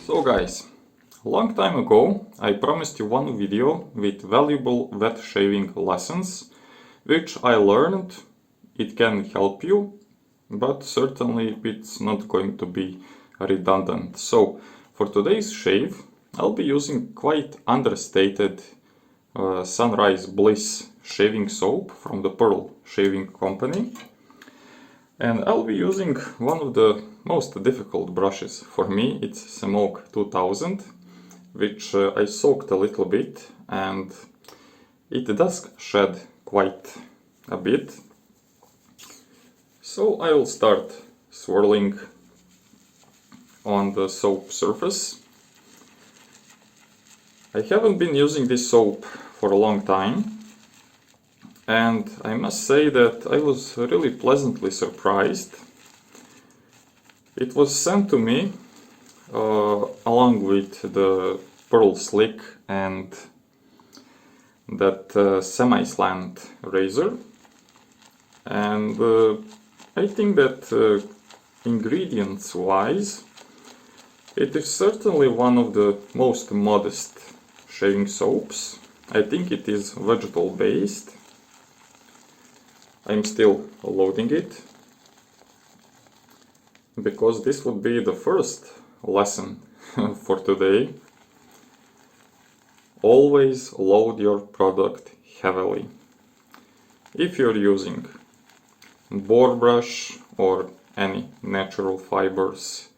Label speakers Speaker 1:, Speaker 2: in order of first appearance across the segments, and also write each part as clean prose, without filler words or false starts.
Speaker 1: So guys, a long time ago I promised you one video with valuable wet shaving lessons, which I learned. It can help you, but certainly it's not going to be redundant. So for today's shave I'll be using quite understated Sunrise Bliss shaving soap from the Pearl Shaving Company. And I'll be using one of the most difficult brushes. For me it's Smoke 2000, which I soaked a little bit, and it does shed quite a bit. So I will start swirling on the soap surface. I haven't been using this soap for a long time, and I must say that I was really pleasantly surprised. It was sent to me along with the Pearl Slick and that semi-slant razor, and I think that ingredients wise it is certainly one of the most modest shaving soaps. I think it is vegetable based. I'm still loading it, because this would be the first lesson for today. Always load your product heavily. If you're using boar brush or any natural fibers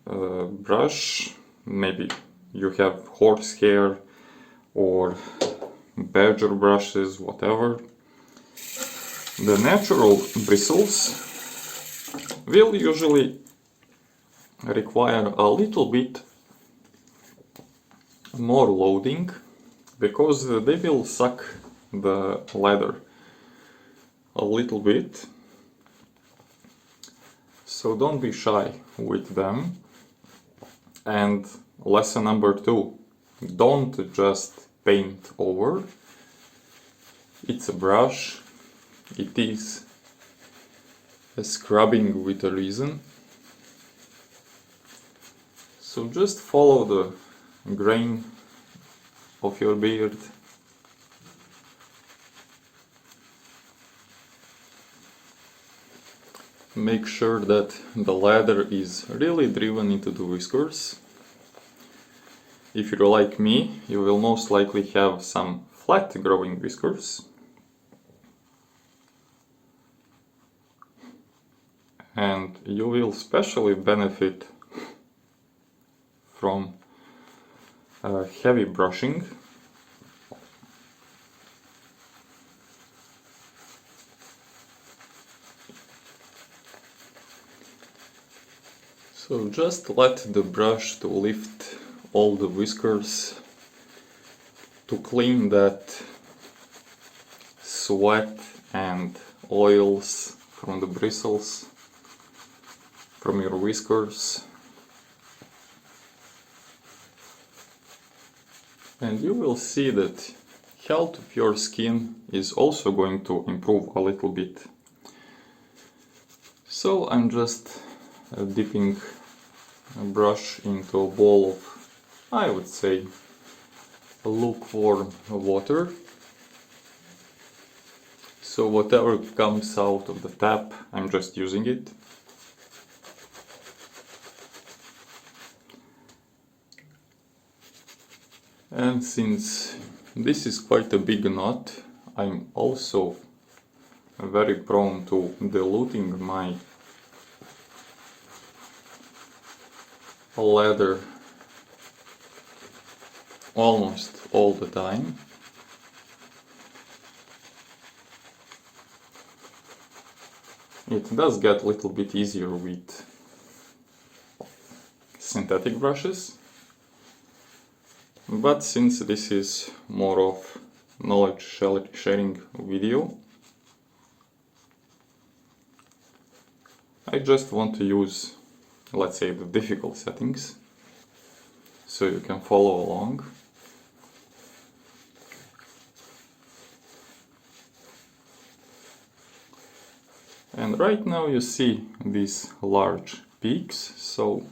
Speaker 1: brush, maybe you have horsehair or badger brushes, whatever, the natural bristles will usually require a little bit more loading, because they will suck the lather a little bit. So don't be shy with them. And lesson number 2, don't just paint over. It's a brush. It is a scrubbing with a reason. So just follow the grain of your beard. Make sure that the lather is really driven into the whiskers. If you're like me, you will most likely have some flat growing whiskers. And you will especially benefit from heavy brushing. So just let the brush to lift all the whiskers, to clean that sweat and oils from the bristles, from your whiskers. And you will see that health of your skin is also going to improve a little bit. So I'm just dipping a brush into a bowl of, I would say, lukewarm water. So whatever comes out of the tap, I'm just using it. And since this is quite a big knot, I'm also very prone to diluting my lather almost all the time. It does get a little bit easier with synthetic brushes, but since this is more of knowledge sharing video, I just want to use, let's say, the difficult settings, so you can follow along. And right now you see these large peaks, so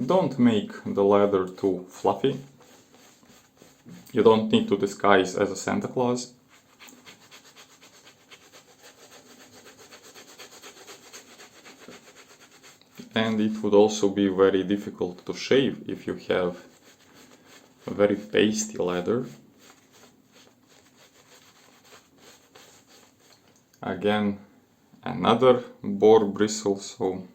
Speaker 1: don't make the lather too fluffy. You don't need to disguise as a Santa Claus. And it would also be very difficult to shave if you have a very pasty lather. Again, another boar bristle, so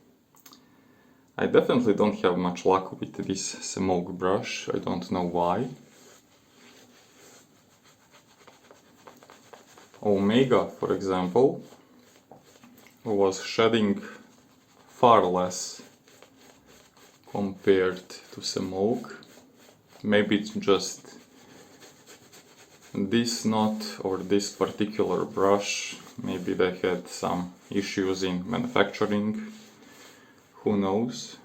Speaker 1: I definitely don't have much luck with this smoke brush. I don't know why. Omega, for example, was shedding far less compared to smoke. Maybe it's just this knot or this particular brush. Maybe they had some issues in manufacturing. Who knows?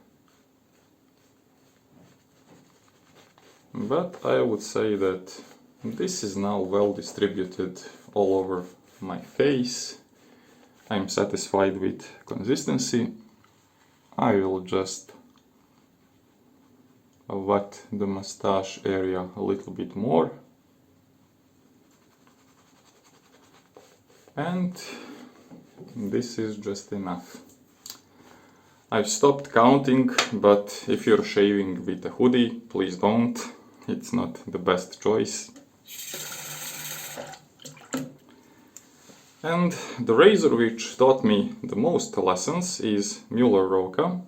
Speaker 1: But I would say that this is now well distributed all over my face. I'm satisfied with consistency. I will just wet the mustache area a little bit more. And this is just enough. I've stopped counting, but if you're shaving with a hoodie, please don't. It's not the best choice. And the razor which taught me the most lessons is Mueller Roca,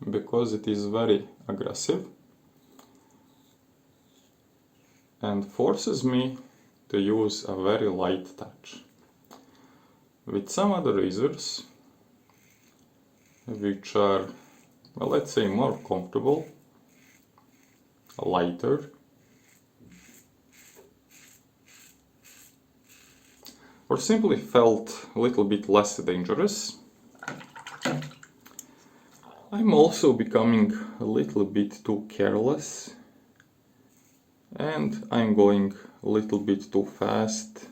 Speaker 1: because it is very aggressive and forces me to use a very light touch. With some other razors, which are, well, let's say more comfortable, lighter, or simply felt a little bit less dangerous, I'm also becoming a little bit too careless, and I'm going a little bit too fast.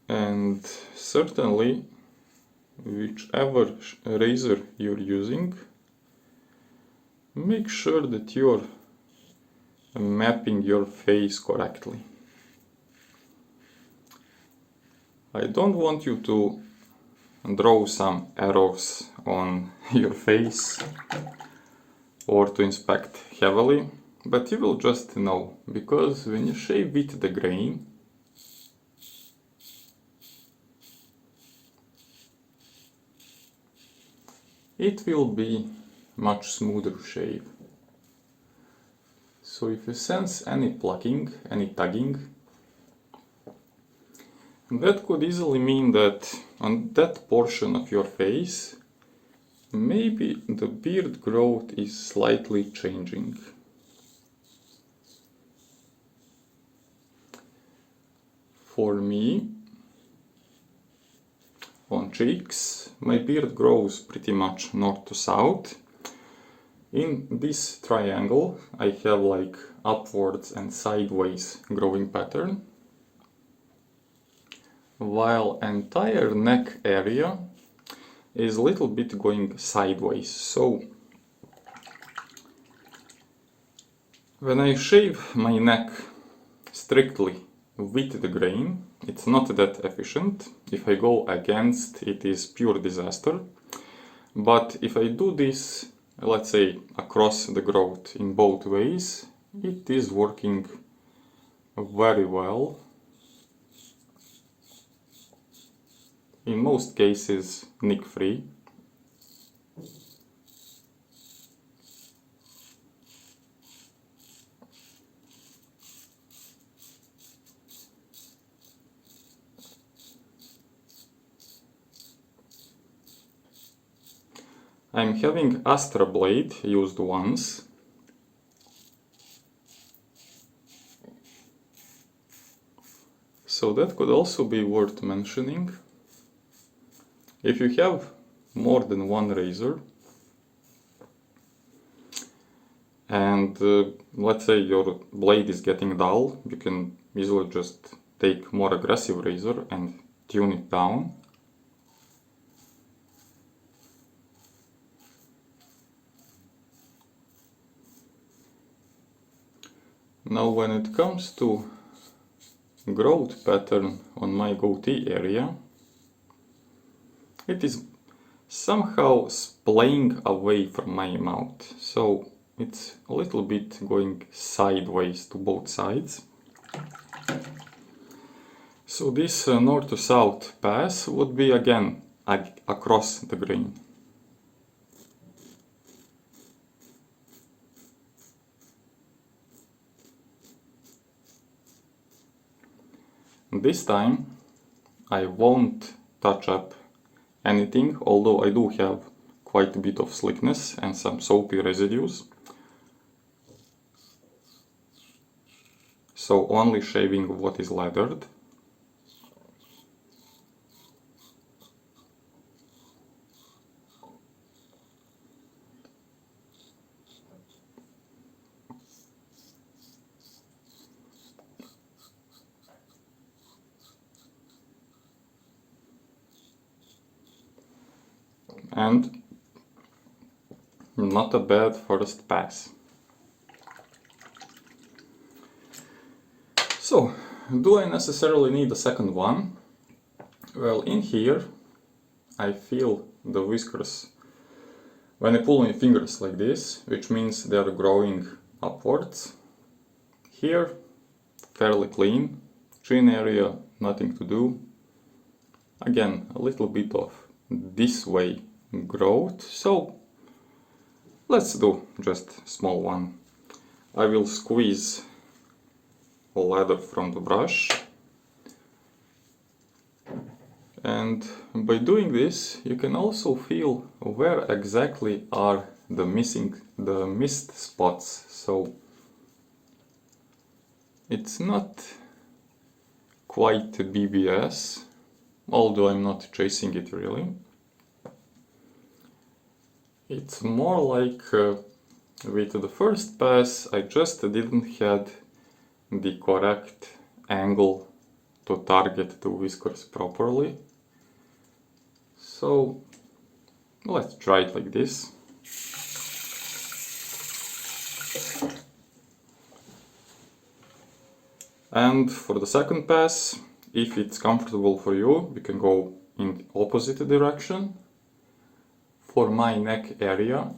Speaker 1: And certainly, whichever razor you're using, make sure that you're mapping your face correctly. I don't want you to draw some arrows on your face or to inspect heavily, but you will just know, because when you shave with the grain, it will be much smoother shave. So if you sense any plucking, any tugging, that could easily mean that on that portion of your face, maybe the beard growth is slightly changing. For me, on cheeks, my beard grows pretty much north to south. In this triangle, I have like upwards and sideways growing pattern, while entire neck area is a little bit going sideways. So when I shave my neck strictly with the grain, it's not that efficient. If I go against, it is pure disaster. But if I do this, let's say, across the growth in both ways, it is working very well. In most cases, nick-free. I'm having Astra blade used once. So that could also be worth mentioning. If you have more than one razor, and let's say your blade is getting dull, you can easily just take more aggressive razor and tune it down. Now when it comes to growth pattern on my goatee area, it is somehow splaying away from my mouth, so it's a little bit going sideways to both sides. So this north to south pass would be again across the grain. This time I won't touch up anything, although I do have quite a bit of slickness and some soapy residues. So only shaving what is lathered. And not a bad first pass. So, do I necessarily need a second one? Well, in here I feel the whiskers when I pull my fingers like this, which means they are growing upwards. Here, fairly clean, chin area, nothing to do. Again, a little bit of this way growth, so let's do just small one. I will squeeze lather from the brush, and by doing this you can also feel where exactly are the mist spots, so it's not quite BBS, although I'm not chasing it really. It's more like with the first pass I just didn't had the correct angle to target the whiskers properly. So let's try it like this. And for the second pass, if it's comfortable for you, we can go in the opposite direction. For my neck area,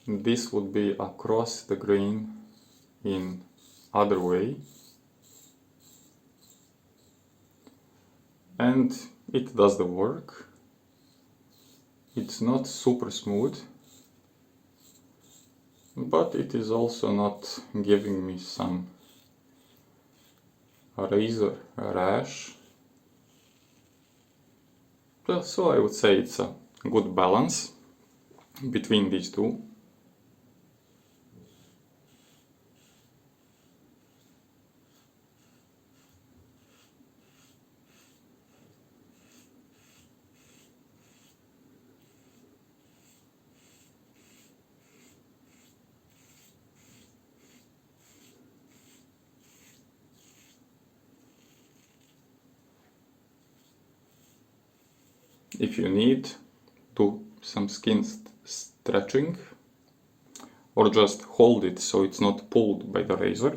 Speaker 1: this would be across the grain in other way, and it does the work. It's not super smooth, but it is also not giving me some razor rash. So I would say it's a good balance between these two. If you need, do some skin stretching, or just hold it so it's not pulled by the razor.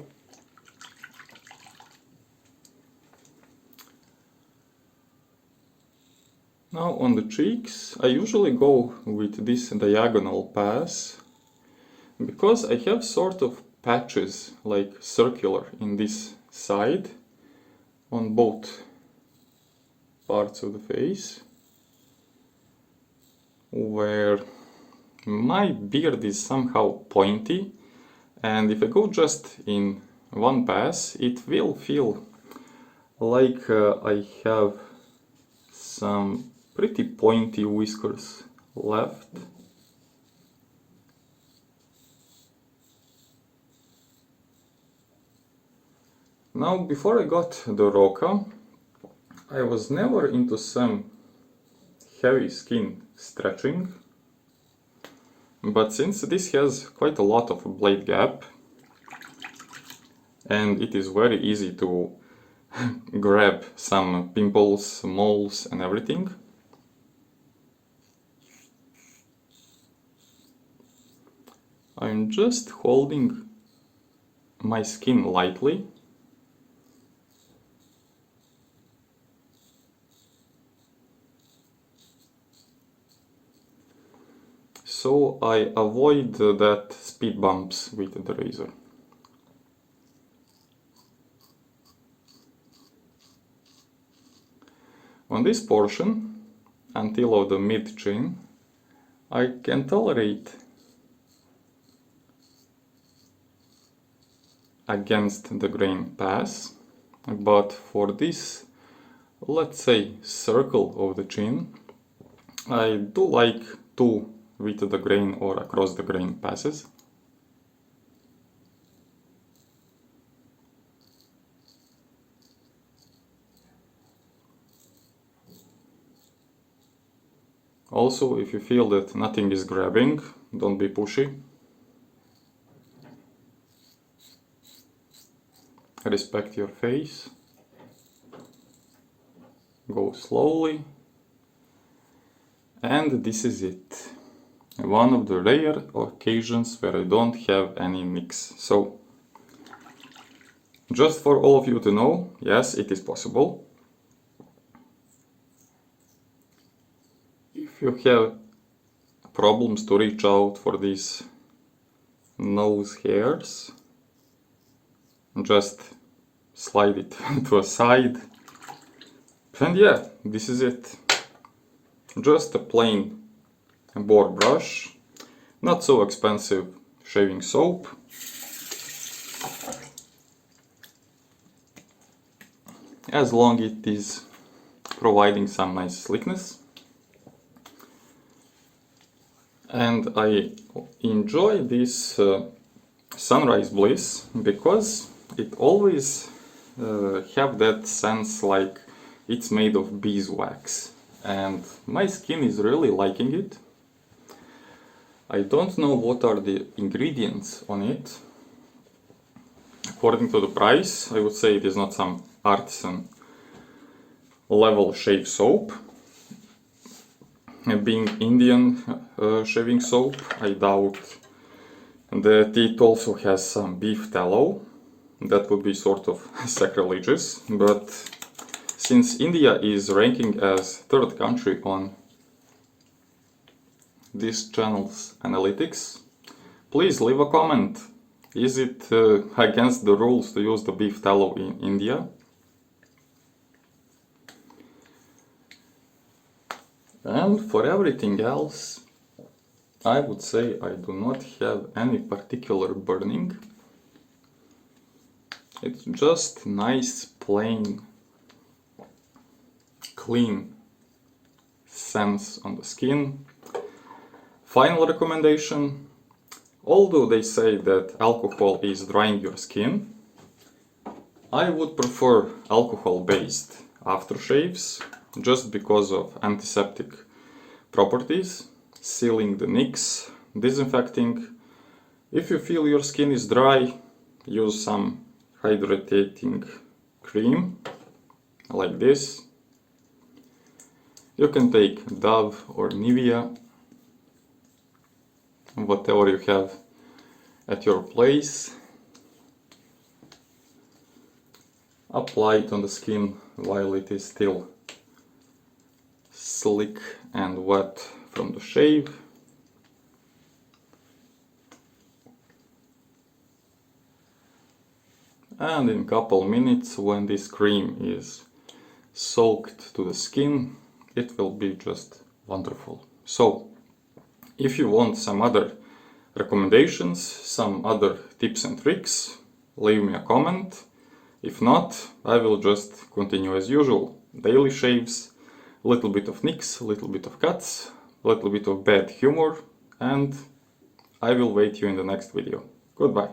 Speaker 1: Now on the cheeks, I usually go with this diagonal pass because I have sort of patches like circular in this side on both parts of the face, where my beard is somehow pointy, and if I go just in one pass it will feel like I have some pretty pointy whiskers left. Now, before I got the roca, I was never into some heavy skin stretching, but since this has quite a lot of blade gap and it is very easy to grab some pimples, moles and everything, I'm just holding my skin lightly. So I avoid that speed bumps with the razor. On this portion, until of the mid-chin, I can tolerate against the grain pass, but for this, let's say, circle of the chin, I do like to with the grain or across the grain passes. Also, if you feel that nothing is grabbing, don't be pushy. Respect your face. Go slowly. And this is it. One of the rare occasions where I don't have any nicks. So, just for all of you to know, yes, it is possible. If you have problems to reach out for these nose hairs, just slide it to a side. And yeah, this is it. Just a plain board brush, not so expensive shaving soap, as long as it is providing some nice slickness. And I enjoy this sunrise bliss because it always have that sense like it's made of beeswax, and my skin is really liking it. I don't know what are the ingredients on it. According to the price, I would say it is not some artisan level shave soap. Being Indian shaving soap, I doubt that it also has some beef tallow. That would be sort of sacrilegious, but since India is ranking as third country on this channel's analytics, please leave a comment. Is it against the rules to use the beef tallow in India? And for everything else, I would say I do not have any particular burning. It's just nice, plain, clean sense on the skin. Final recommendation: although they say that alcohol is drying your skin, I would prefer alcohol-based aftershaves just because of antiseptic properties, sealing the nicks, disinfecting. If you feel your skin is dry, use some hydrating cream like this. You can take Dove or Nivea, whatever you have at your place. Apply it on the skin while it is still slick and wet from the shave. And in a couple minutes, when this cream is soaked to the skin, it will be just wonderful. So, if you want some other recommendations, some other tips and tricks, leave me a comment. If not, I will just continue as usual. Daily shaves, a little bit of nicks, a little bit of cuts, a little bit of bad humor, and I will wait you in the next video. Goodbye.